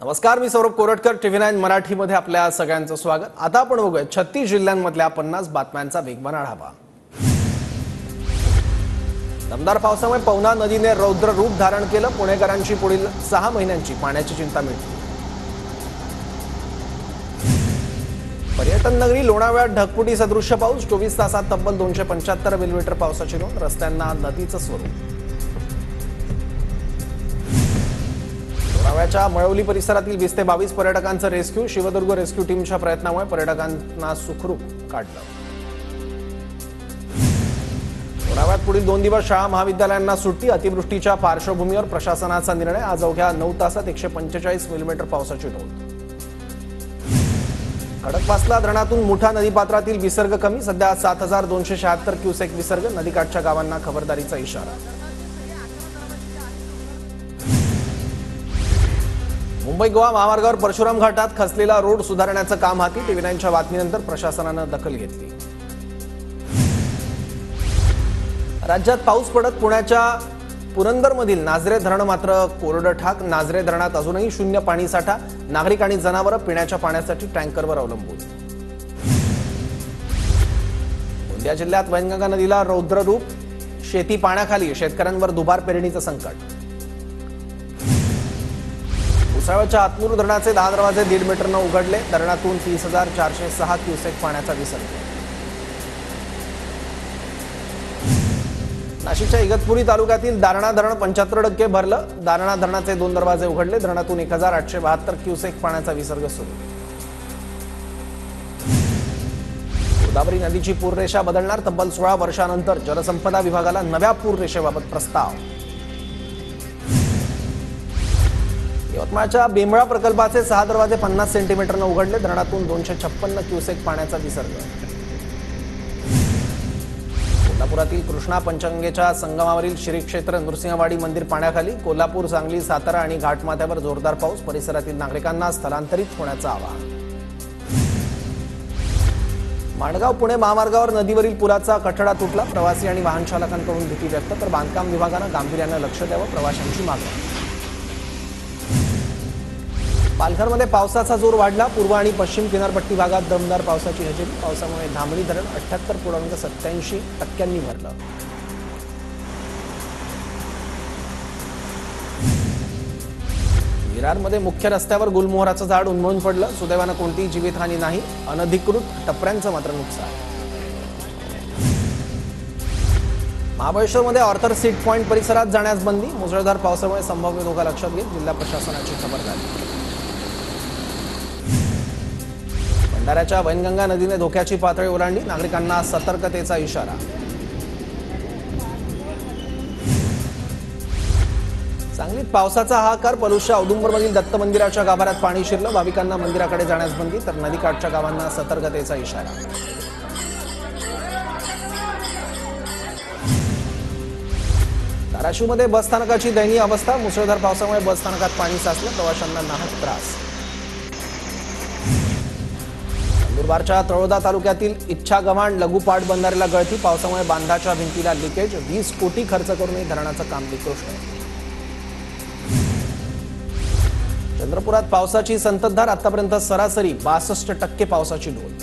नमस्कार, मी सौरभ कोरटकर. TV9 मराठीमध्ये आपल्या सगळ्यांचं स्वागत. आता आपण बघूया 36 जिल्ह्यांमधल्या 50 बातम्यांचा वेगवान आढावा. दमदार पावसामुळे पवना नदीने रौद्र रूप धारण केलं. पुणेकरांची पुढील 6 महिन्यांची पाण्याची चिंता मिटली. पर्यटन नगरी लोणावळ्यात ढगफुटी सदृश्य पाऊस. 24 तासात तब्बल 275 मिलीमीटर पावसाची नोंद. रस्त्यांना नदीचं स्वरूप. लोणावळ्याच्या मळवली परिसरातील 20 ते 22 पर्यटकांचं रेस्क्यू. शिवदुर्ग रेस्क्यू टीमच्या प्रयत्नामुळे पर्यटकांना सुखरूप काढलं. लोणावळ्यात पुढील 2 दिवस शाळा महाविद्यालयांना सुट्टी. अतिवृष्टीच्या पार्श्वभूमीवर प्रशासनाचा निर्णय. आज अवघ्या 9 तासात 145 मिलीमीटर पावसाची नोंद. खडकवासला धरणातून मुठा नदीपात्रातील विसर्ग कमी. सध्या 7276 क्युसेक विसर्ग. नदीकाठच्या गावांना खबरदारीचा इशारा. मुंबई गोवा महामार्गावर परशुराम घाटात खचलेला रोड सुधारण्याचं काम हाती. TV9च्या बातमीनंतर प्रशासनानं दखल घेतली. राज्यात पाऊस पडत पुण्याच्या पुरंदरमधील नाझरे धरण मात्र कोरडं ठाक. नाझरे धरणात अजूनही शून्य पाणीसाठा. नागरिक आणि जनावरं पिण्याच्या पाण्यासाठी टँकरवर अवलंबून. गोंदिया जिल्ह्यात वैनगंगा नदीला रौद्र रूप. शेती पाण्याखाली. शेतकऱ्यांवर दुबार पेरणीचं संकट. भुसावळच्या आत्मूर धरणाचे 10 दरवाजे 1.5 मीटरनं उघडले. धरणातून 30,406 क्युसेक पाण्याचा विसर्ग. नाशिकच्या इगतपुरी तालुक्यातील दारणा धरण 75% भरलं. दारणा धरणाचे 2 दरवाजे उघडले. धरणातून 1872 क्युसेक पाण्याचा विसर्ग सुरू. गोदावरी नदीची पूररेषा बदलणार. तब्बल 16 वर्षांनंतर जलसंपदा विभागाला नव्या पूररेषेबाबत प्रस्ताव. यवतमाळच्या बेंबळा प्रकल्पाचे 6 दरवाजे 50 सेंटीमीटरनं उघडले. धरणातून 256 क्युसेक पाण्याचा विसर्ग. कोल्हापुरातील कृष्णा पंचगंगेच्या संगमावरील श्री क्षेत्र नृसिंहवाडी मंदिर पाण्याखाली. कोल्हापूर, सांगली, सातारा आणि घाटमाथ्यावर जोरदार पाऊस. परिसरातील नागरिकांना स्थलांतरित होण्याचं आवाहन. माणगाव पुणे महामार्गावर नदीवरील पुलाचा कठडा तुटला. प्रवासी आणि वाहन चालकांकडून भीती व्यक्त. तर बांधकाम विभागानं गांभीर्यानं लक्ष द्यावं. प्रवाशांची मागणी. पालघरमध्ये पावसाचा जोर वाढला. पूर्व आणि पश्चिम किनारपट्टी भागात दमदार पावसाची हजेरी. पावसामुळे धामणी धरण 78.87% भरलं. विरारमध्ये मुख्य रस्त्यावर गुलमोहराचं झाड उन्मळून पडलं. सुदैवानं कोणतीही जीवितहानी नाही. अनधिकृत टपऱ्यांचं मात्र नुकसान. महाबळेश्वरमध्ये ऑर्थर सीट पॉइंट परिसरात जाण्यास बंदी. मुसळधार पावसामुळे संभाव्य धोका लक्षात घेत जिल्हा प्रशासनाची खबरदारी. भंडाऱ्याच्या वैनगंगा नदीने धोक्याची पातळी ओलांडली. नागरिकांना सतर्कतेचा इशारा. सांगलीत पावसाचा हाहाकार. पलूसच्या औदुंबरमधील दत्त मंदिराच्या गाभाऱ्यात पाणी शिरलं. भाविकांना मंदिराकडे जाण्यास बंदी. तर नदीकाठच्या गावांना सतर्कतेचा इशारा. धाराशिवमध्ये बसस्थानकाची दयनीय अवस्था. मुसळधार पावसामुळे बसस्थानकात पाणी साचलं. प्रवाशांना नाहक त्रास. नंदुरबारच्या तळोदा तालुक्यातील इच्छा गव्हाण लघु पाटबंधारेला गळती. पावसामुळे बांधाच्या भिंतीला लिकेज. 20 कोटी खर्च करूनही धरणाचं काम निकृष्ट. चंद्रपुरात पावसाची संततधार. आतापर्यंत सरासरी 62% पावसाची नोंद.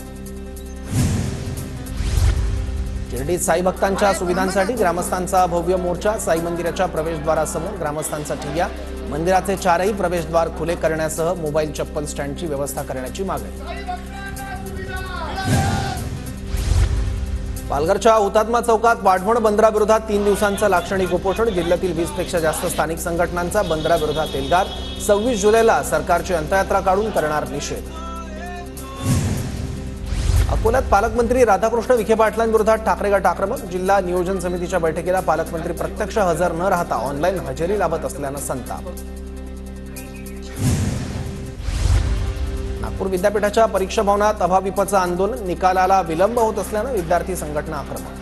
शिर्डीत साई भक्तांच्या सुविधांसाठी ग्रामस्थांचा भव्य मोर्चा. साई मंदिराच्या प्रवेशद्वारासमोर ग्रामस्थांचा ठिय्या. मंदिराचे 4ही प्रवेशद्वार खुले करण्यासह मोबाईल चप्पल स्टँडची व्यवस्था करण्याची मागणी. पालघरच्या हुतात्मा चौकात वाढवण बंदराविरोधात 3 दिवसांचं लाक्षणिक उपोषण. जिल्ह्यातील 20 पेक्षा जास्त स्थानिक संघटनांचा बंदराविरोधात एल्गार. 26 जुलैला सरकारची अंत्ययात्रा काढून करणार निषेध. अकोल्यात पालकमंत्री राधाकृष्ण विखे पाटलांविरोधात ठाकरे गट आक्रमक. जिल्हा नियोजन समितीच्या बैठकीला पालकमंत्री प्रत्यक्ष हजर न राहता ऑनलाईन हजेरी लावत असल्यानं संताप. नागपूर विद्यापीठाच्या परीक्षा भवनात अभाविपचं आंदोलन. निकालाला विलंब होत असल्यानं विद्यार्थी संघटना आक्रमक.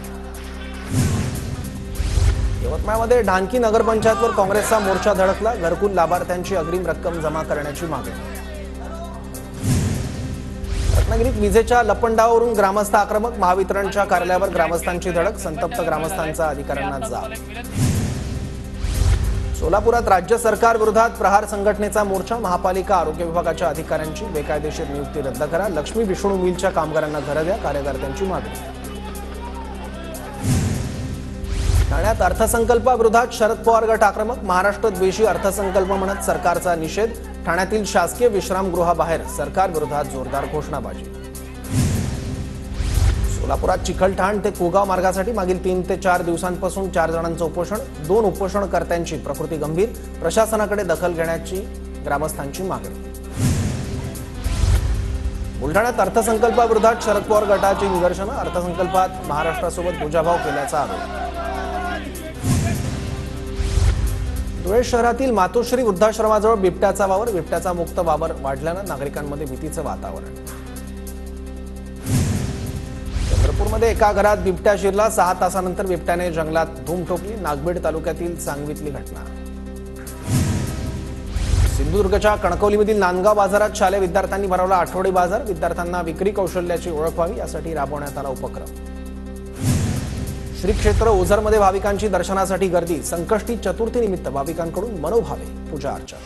यवतमाळमध्ये ढानकी नगरपंचायतवर काँग्रेसचा मोर्चा धडकला. घरकुल लाभार्थ्यांची अग्रिम रक्कम जमा करण्याची मागणी. रत्नागिरीत विजेच्या लपंडावावरून ग्रामस्थ आक्रमक. महावितरणच्या कार्यालयावर ग्रामस्थांची धडक. संतप्त ग्रामस्थांचा अधिकाऱ्यांना जाब. सोलापुरात राज्य सरकार विरोधात प्रहार संघटनेचा मोर्चा. महापालिका आरोग्य विभागाच्या अधिकाऱ्यांची बेकायदेशीर नियुक्ती रद्द करा. लक्ष्मी विष्णू मिलच्या कामगारांना घरं द्या. कार्यकर्त्यांची मागणी. ठाण्यात अर्थसंकल्पाविरोधात शरद पवार गट आक्रमक. महाराष्ट्र द्वेषी अर्थसंकल्प म्हणत सरकारचा निषेध. ठाण्यातील शासकीय विश्रामगृहाबाहेर सरकार विरोधात जोरदार घोषणाबाजी. सोलापुरात चिखलठाण ते कोगाव मार्गासाठी मागील 3 ते 4 दिवसांपासून 4 जणांचं उपोषण. 2 उपोषणकर्त्यांची प्रकृती गंभीर. प्रशासनाकडे दखल घेण्याची ग्रामस्थांची मागणी. बुलढाण्यात अर्थसंकल्पाविरोधात शरद पवार गटाची निदर्शनं. अर्थसंकल्पात महाराष्ट्रासोबत दुजाभाव केल्याचा आरोप. धुळे शहरातील मातोश्री वृद्धाश्रमाजवळ बिबट्याचा वावर. बिबट्याचा मुक्त वावर वाढल्यानं नागरिकांमध्ये भीतीचं वातावरण. चंद्रपूरमध्ये एका घरात बिबट्या शिरला. 6 तासानंतर बिबट्याने जंगलात धूम ठोकली. नागबीड तालुक्यातील सांगवीतली घटना. सिंधुदुर्गच्या कणकवलीमधील नांदगाव बाजारात शालेय विद्यार्थ्यांनी भरवला आठवडी बाजार. विद्यार्थ्यांना विक्री कौशल्याची ओळख व्हावी यासाठी राबवण्यात आला उपक्रम. श्री क्षेत्र ओझरमध्ये भाविकांची दर्शनासाठी गर्दी. संकष्टी चतुर्थी निमित्त भाविकांकडून मनोभावे पूजा अर्चा.